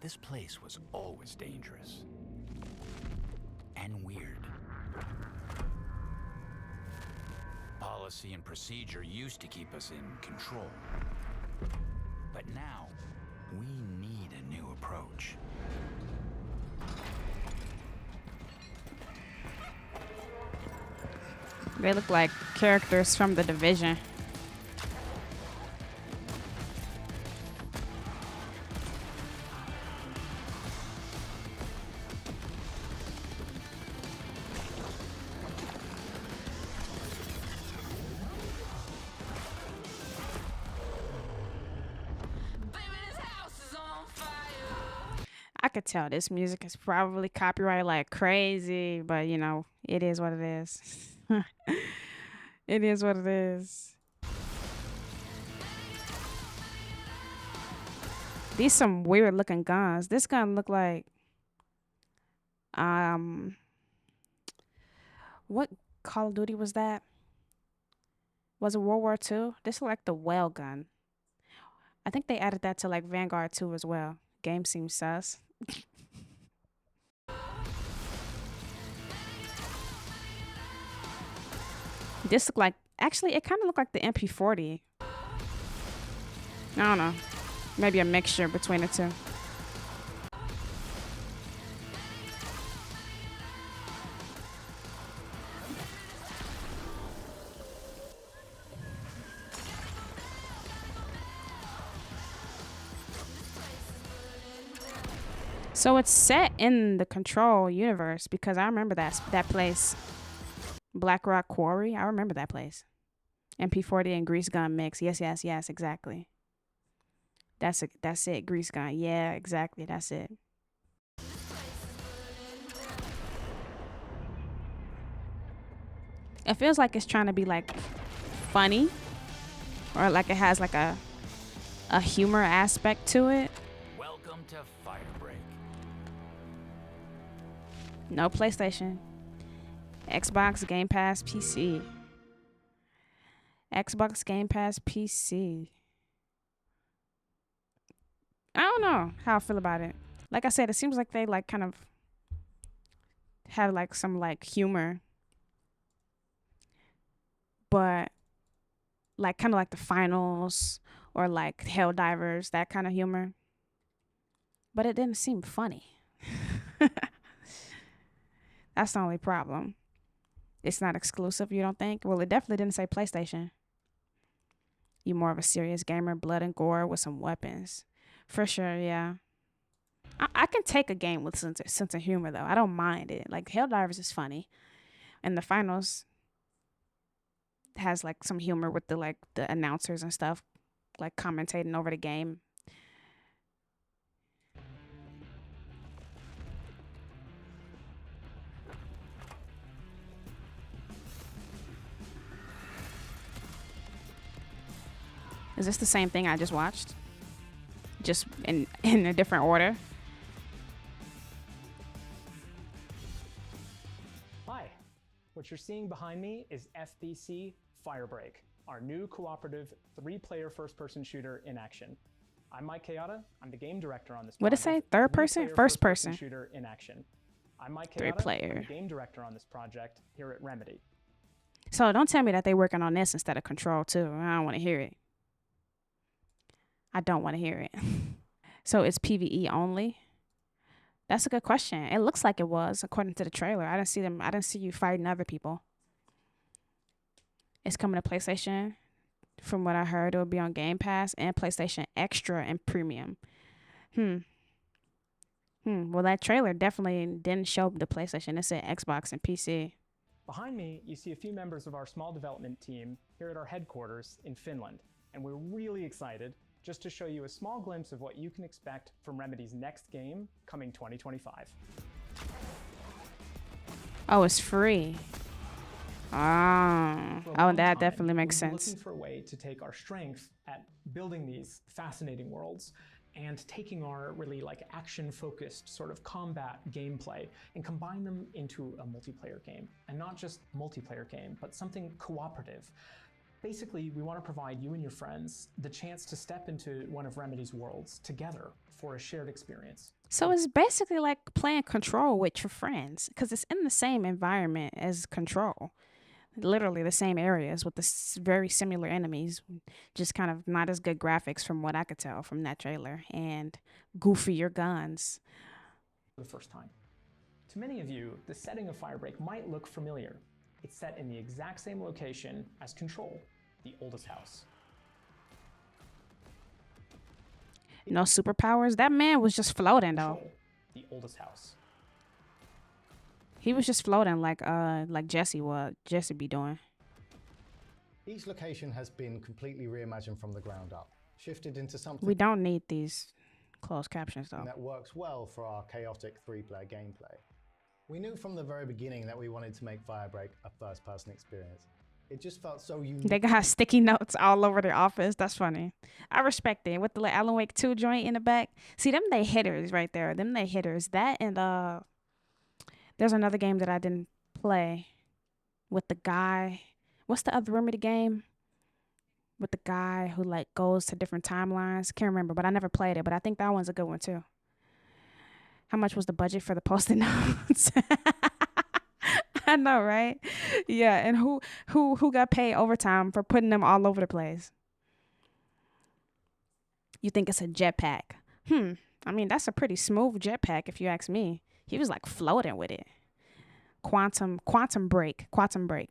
This place was always dangerous and weird. Policy and procedure used to keep us in control. But now, we need a new approach. They look like characters from The Division. I could tell this music is probably copyrighted like crazy, but you know, it is what it is. It is what it is. These some weird looking guns. This gun look like what Call of Duty was that? Was it World War II? This is like the whale gun. I think they added that to like Vanguard 2 as well. Game seems sus. This look like, actually it kind of looked like the MP40. I don't know. Maybe a mixture between the two. So it's set in the Control universe because I remember that place. Black Rock Quarry. I remember that place. MP40 and grease gun mix. Yes, yes, yes, exactly. That's it. Grease gun. Yeah, exactly. That's it. It feels like it's trying to be like funny, or like it has like a humor aspect to it. Welcome to Firebreak. No PlayStation. Xbox Game Pass PC. Xbox Game Pass PC. I don't know how I feel about it. Like I said, it seems like they like kind of have like some like humor, but like kind of like the finals or like Helldivers, that kind of humor. But it didn't seem funny. That's the only problem. It's not exclusive, you don't think? Well, it definitely didn't say PlayStation. You more of a serious gamer, blood and gore with some weapons. For sure, yeah. I can take a game with sense of humor, though. I don't mind it. Like, Helldivers is funny. And the finals has, like, some humor with the announcers and stuff, like, commentating over the game. Is this the same thing I just watched? Just in a different order? Hi, what you're seeing behind me is FBC Firebreak, our new cooperative 3-player first-person shooter in action. I'm Mike Kayada. I'm the game director on this project. What'd it say? Third person? First person? Shooter in action. I'm Mike Kayada. 3-player. I'm the game director on this project here at Remedy. So don't tell me that they're working on this instead of Control too. I don't want to hear it. I don't want to hear it. So it's PvE only? That's a good question. It looks like it was, according to the trailer. I didn't see you fighting other people. It's coming to PlayStation. From what I heard, it will be on Game Pass and PlayStation Extra and Premium. Well, that trailer definitely didn't show the PlayStation. It said Xbox and PC. Behind me, you see a few members of our small development team here at our headquarters in Finland. And we're really excited just to show you a small glimpse of what you can expect from Remedy's next game coming 2025. Oh, it's free. Oh, that definitely makes sense. Looking for a way to take our strength at building these fascinating worlds and taking our really like action-focused sort of combat gameplay and combine them into a multiplayer game. And not just multiplayer game, but something cooperative. Basically, we want to provide you and your friends the chance to step into one of Remedy's worlds together for a shared experience. So it's basically like playing Control with your friends because it's in the same environment as Control. Literally the same areas with the very similar enemies, just kind of not as good graphics from what I could tell from that trailer, and goofier guns. For the first time. To many of you, the setting of Firebreak might look familiar. It's set in the exact same location as Control, the oldest house. No superpowers. That man was just floating though. Control, the oldest house. He was just floating like Jesse be doing. Each location has been completely reimagined from the ground up, shifted into something We don't need these closed captions though. that works well for our chaotic three-player gameplay. We knew from the very beginning that we wanted to make Firebreak a first-person experience. It just felt so unique. They got sticky notes all over the office. That's funny. I respect it. With the Alan Wake 2 joint in the back. See, them they hitters right there. Them they hitters. That and there's another game that I didn't play with the guy. What's the other Remedy game? With the guy who like goes to different timelines. Can't remember, but I never played it. But I think that one's a good one too. How much was the budget for the Post-it notes? I know, right? Yeah, and who got paid overtime for putting them all over the place? You think it's a jetpack? I mean, that's a pretty smooth jetpack if you ask me. He was like floating with it. Quantum break.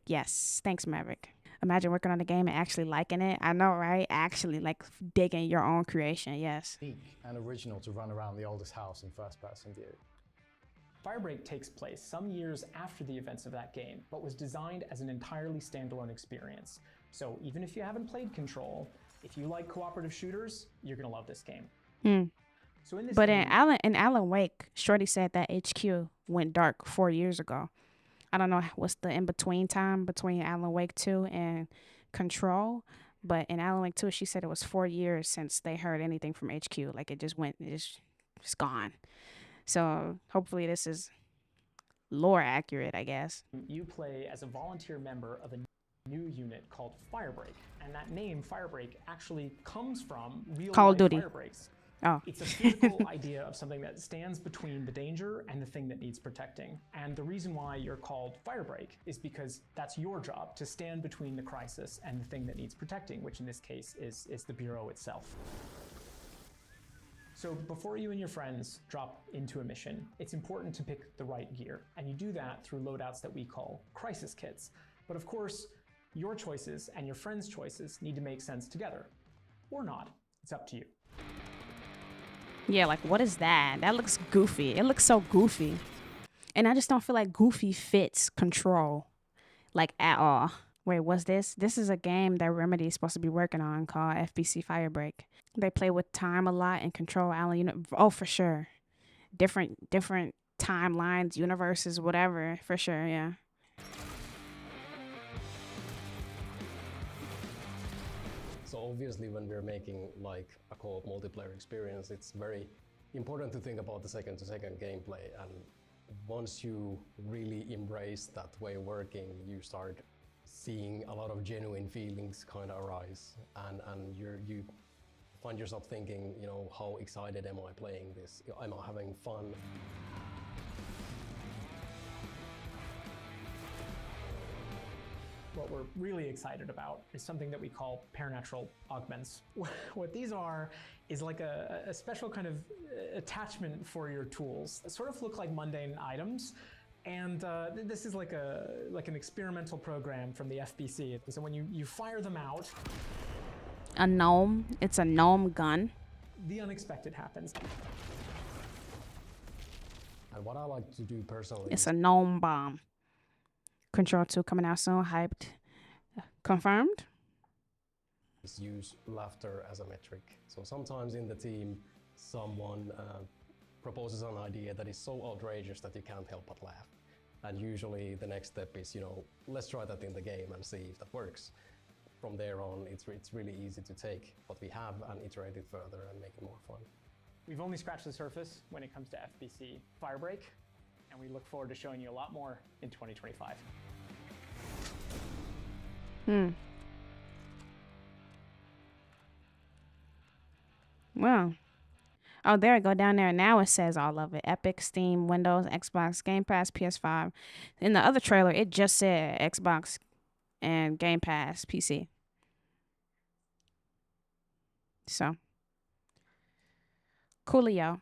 Yes, thanks, Maverick. Imagine working on a game and actually liking it. I know, right? Actually, like digging your own creation. Yes. Unique and original to run around the oldest house in first-person view. Firebreak takes place some years after the events of that game, but was designed as an entirely standalone experience. So even if you haven't played Control, if you like cooperative shooters, you're gonna love this game. So in this But game, in Alan Wake, Shorty said that HQ went dark 4 years ago. I don't know what's the in-between time between Alan Wake 2 and Control, but in Alan Wake 2, she said it was 4 years since they heard anything from HQ. Like it's gone. So hopefully this is lore accurate, I guess. you play as a volunteer member of a new unit called Firebreak, and that name Firebreak actually comes from real Call of life Duty. firebreaks. Oh. It's a physical idea of something that stands between the danger and the thing that needs protecting. And the reason why you're called Firebreak is because that's your job, to stand between the crisis and the thing that needs protecting, which in this case is the Bureau itself. So before you and your friends drop into a mission, it's important to pick the right gear. And you do that through loadouts that we call crisis kits. But of course, your choices and your friends' choices need to make sense together. Or not. It's up to you. Yeah, like what is that? That looks goofy. It looks so goofy. And I just don't feel like Goofy fits Control, like at all. Wait, what's this? This is a game that Remedy is supposed to be working on called FBC Firebreak. They play with time a lot and Control Alan. Oh, for sure. Different timelines, universes, whatever. For sure, yeah. So obviously when we're making like a co-op multiplayer experience, it's very important to think about the second-to-second gameplay. And once you really embrace that way of working, you start seeing a lot of genuine feelings kind of arise. And you find yourself thinking, you know, how excited am I playing this? Am I having fun? What we're really excited about is something that we call paranatural augments. What these are is like a special kind of attachment for your tools that sort of look like mundane items. And this is like an experimental program from the FBC. So when you fire them out, A gnome. It's a gnome gun. the unexpected happens. And what I like to do personally It's a gnome bomb. Control 2 coming out soon. Hyped. Confirmed? is use laughter as a metric. So sometimes in the team, someone proposes an idea that is so outrageous that you can't help but laugh. And usually the next step is, you know, let's try that in the game and see if that works. From there on, it's really easy to take what we have and iterate it further and make it more fun. We've only scratched the surface when it comes to FBC Firebreak, and we look forward to showing you a lot more in 2025. Well. Oh, there we go. Down there. Now it says all of it. Epic, Steam, Windows, Xbox, Game Pass, PS5. In the other trailer, it just said Xbox and Game Pass, PC. So, coolio.